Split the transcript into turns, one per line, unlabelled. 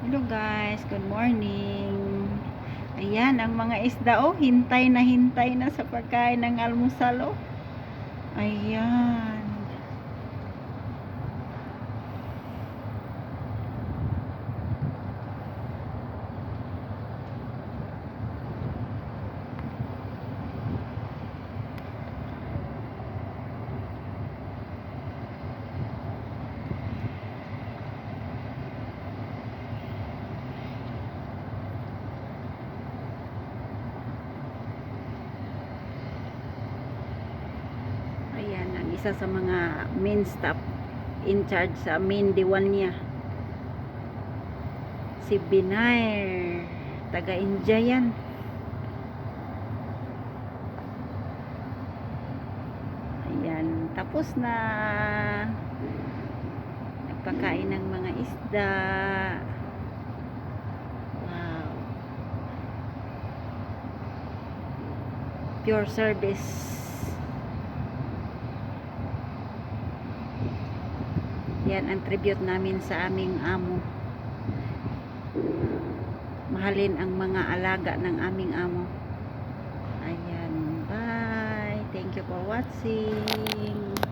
Hello guys, good morning. Ayan, ang mga isda hintay na sa pagkain ng almusal Ayan. Ayan, ang isa sa mga main staff in charge sa main diwan niya. Si Binair, taga-India yan. Ayan, tapos na. Nagpakain ng mga isda. Wow. Pure service. Yan ang tribute namin sa aming amo. Mahalin ang mga alaga ng aming amo. Ayan, bye. Thank you for watching.